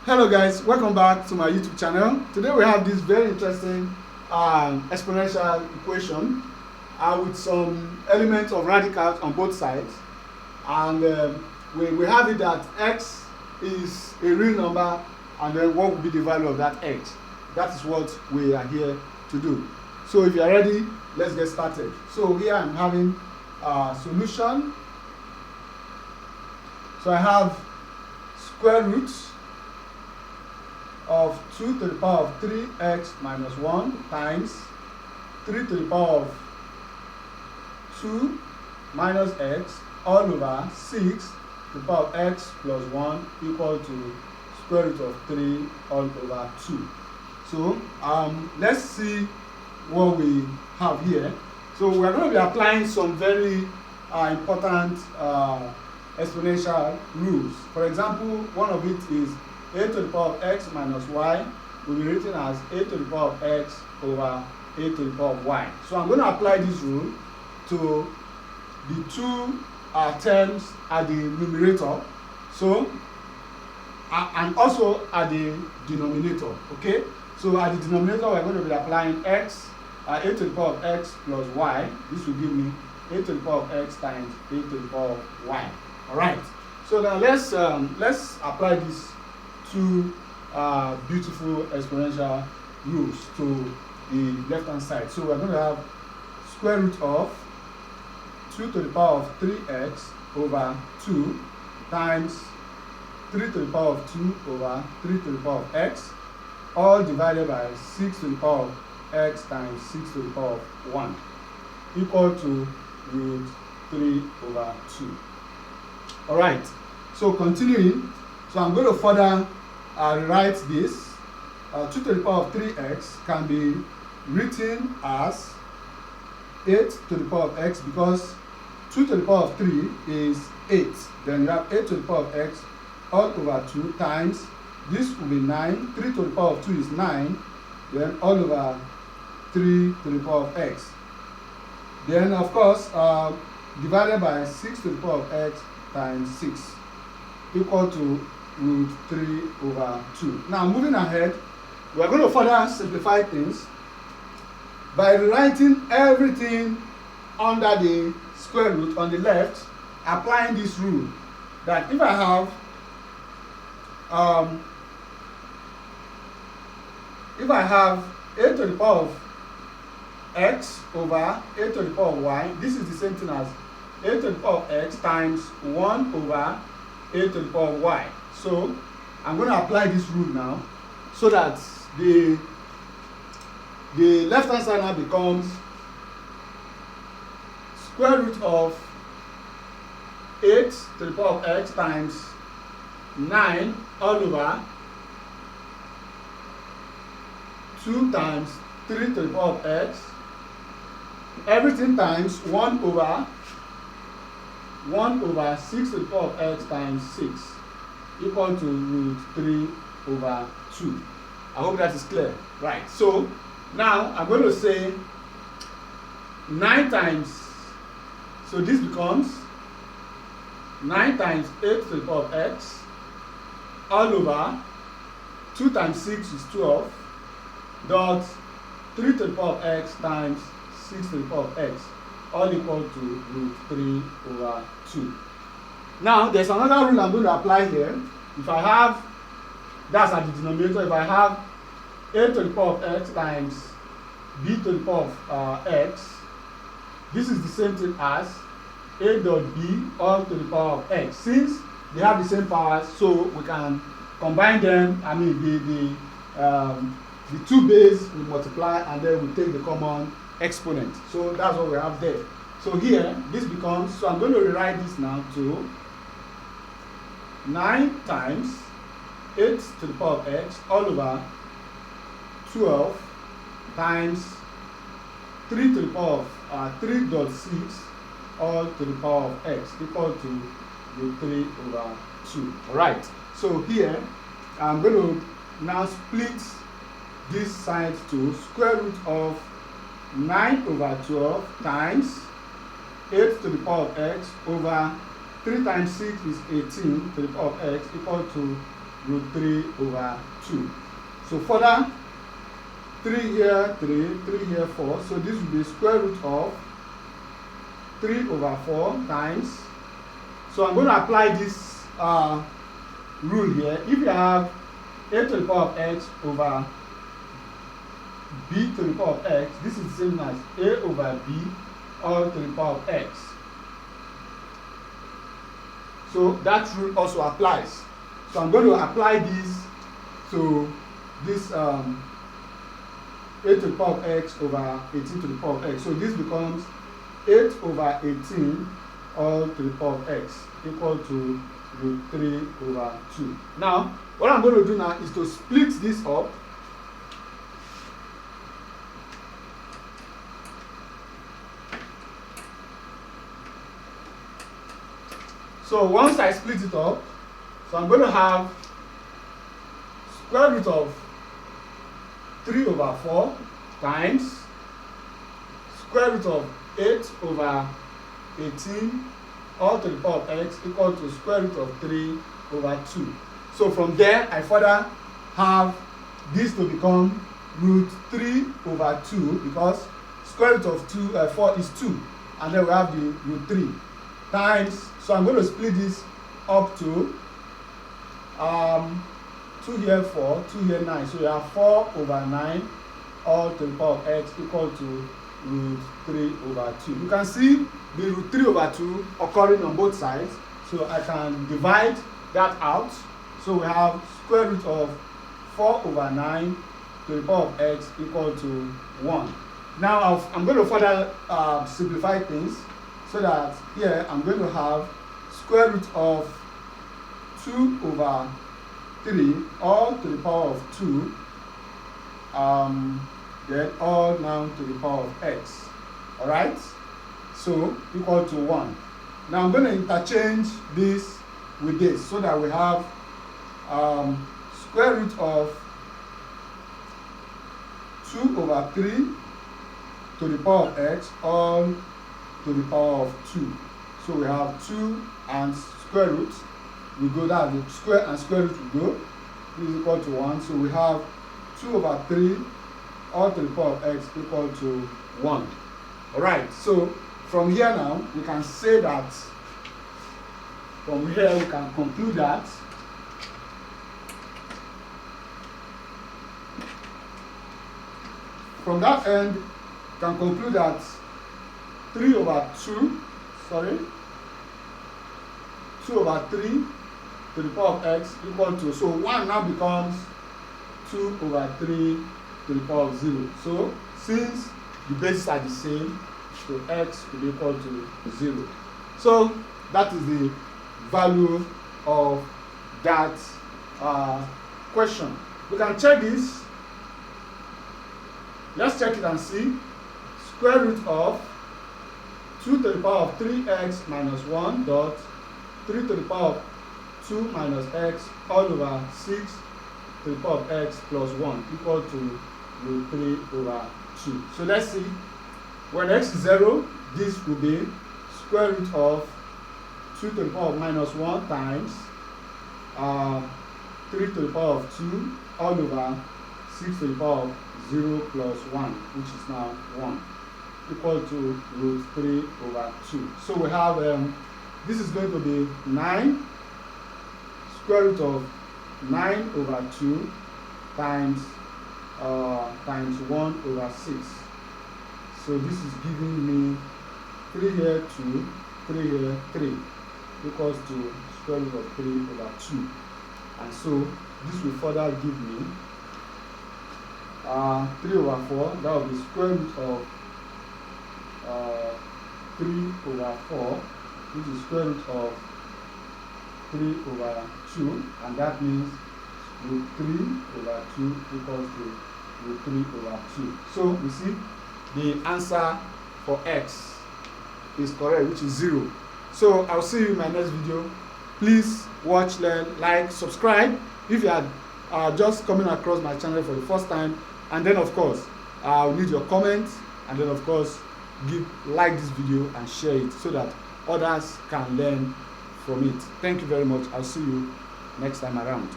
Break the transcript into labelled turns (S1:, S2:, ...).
S1: Hello guys, welcome back to my YouTube channel. Today we have this very interesting exponential equation with some elements of radicals on both sides, and we have it that x is a real number, and then what will be the value of that x. That is what we are here to do. So if you are ready, let's get started. So here I'm having a solution. So I have square root of 2 to the power of 3x minus 1 times 3 to the power of 2 minus x all over 6 to the power of x plus 1 equal to square root of 3 all over 2. So let's see what we have here. So we're going to be applying some very important exponential rules. For example, one of it is a to the power of x minus y will be written as a to the power of x over a to the power of y. So I'm going to apply this rule to the two terms at the numerator, so and also at the denominator. Okay, so at the denominator we're going to be applying x, a to the power of x plus y. This will give me a to the power of x times a to the power of y. All right, so now let's apply these two beautiful exponential rules to the left hand side. So we're going to have square root of 2 to the power of 3x over 2 times 3 to the power of 2 over 3 to the power of x, all divided by 6 to the power of x times 6 to the power of 1 equal to root 3 over 2. All right, so continuing, so I'm going to further rewrite this. 2 to the power of 3x can be written as 8 to the power of x, because 2 to the power of 3 is 8. Then you have 8 to the power of x all over 2 times, this will be 9. 3 to the power of 2 is 9. Then all over 3 to the power of x. Then of course, divided by 6 to the power of x times 6 equal to root 3 over 2. Now moving ahead, we are going to further simplify things by rewriting everything under the square root on the left, applying this rule that if I have a to the power of x over a to the power of y, this is the same thing as a to the power of x times 1 over a to the power of y. So I'm going to apply this rule now, so that the left hand side now becomes square root of 8 to the power of x times 9 all over 2 times 3 to the power of x, everything times 1 over 6 to the power of x times 6 equal to root 3 over 2. I hope that is clear. Right, so now I'm going to say 9 times, so this becomes 9 times 8 to the power of x all over 2 times 6 is 12 dot 3 to the power of x times 6 to the power of x, all equal to root 3 over 2. Now there's another rule I'm going to apply here. If I have, that's at the denominator, if I have a to the power of x times b to the power of x, this is the same thing as a dot b all to the power of x. Since they have the same powers, so we can combine them. I mean the two base will multiply, and then we take the common exponent. So that's what we have there. So here this becomes, so I'm going to rewrite this now to 9 times 8 to the power of x all over 12 times 3 to the power of 3.6 all to the power of x equal to root 3 over 2. Alright, so here I'm going to now split this side to square root of 9 over 12 times 8 to the power of x over 3 times 6 is 18 to the power of x equal to root 3 over 2. So further, 3 here 3, 3 here 4. So this will be square root of 3 over 4 times. So I'm going to apply this rule here. If you have a to the power of x over b to the power of x, this is the same as a over b all to the power of x. So that rule also applies. So I'm going to apply this to this a to the power of x over 18 to the power of x. So this becomes 8 over 18 all to the power of x equal to root 3 over 2. Now, what I'm going to do now is to split this up. So once I split it up, so I'm going to have square root of 3 over 4 times square root of 8 over 18 all to the power of x equal to square root of 3 over 2. So from there, I further have this to become root 3 over 2 because square root of 4 is 2, and then we have the root 3 times. So I'm going to split this up to 2 here 4, 2 here 9. So you have 4 over 9 all to the power of x equal to root 3 over 2. You can see the root 3 over 2 occurring on both sides. So I can divide that out. So we have square root of 4 over 9 to the power of x equal to 1. Now I'm going to further simplify things so that here I'm going to have square root of 2 over 3 all to the power of 2, then all now to the power of x. Alright? So equal to 1. Now I'm going to interchange this with this so that we have square root of 2 over 3 to the power of x all to the power of 2. So we have 2 and square root. We go down, the square and square root will go. This is equal to 1. So we have 2 over 3 all to the power of x equal to 1. Alright, so from here now, we can say that, from here we can conclude that from that end, we can conclude that 3 over 2 over 3 to the power of x equal to, so 1 now becomes 2 over 3 to the power of 0. So since the bases are the same, so x will be equal to 0. So that is the value of that question. We can check this. Let's check it and see. Square root of 2 to the power of 3x minus 1 dot 3 to the power of 2 minus x all over 6 to the power of x plus 1 equal to root 3 over 2. So let's see. When x is 0, this will be square root of 2 to the power of minus 1 times 3 to the power of 2 all over 6 to the power of 0 plus 1, which is now 1, equal to root 3 over 2. So we have, this is going to be 9, square root of 9 over 2 times 1 over 6. So this is giving me 3 here 2, 3 here 3, equals to square root of 3 over 2. And so this will further give me 3 over 4, that will be square root of 3 over 4, which is square root of 3 over 2, and that means root 3 over 2 equals to root 3 over 2. So we see the answer for x is correct, which is 0. So I'll see you in my next video. Please watch, learn, like, subscribe if you are just coming across my channel for the first time, and then of course I'll need your comments, and then of course like this video and share it so that others can learn from it. Thank you very much. I'll see you next time around.